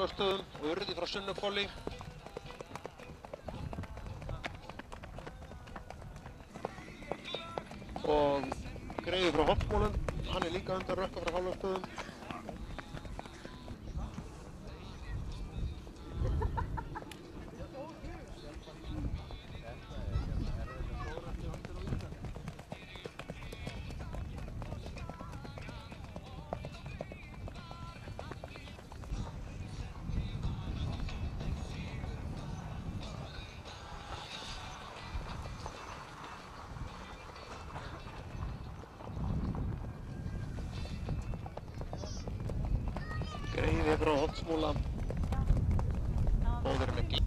Hálfastöðum og Urði frá Sunnuhvoli. Og Greiði frá Holtmúlum, hann er líka undan rökka frá Hálfastöðum. Greiði frá Holtsmúla, móður með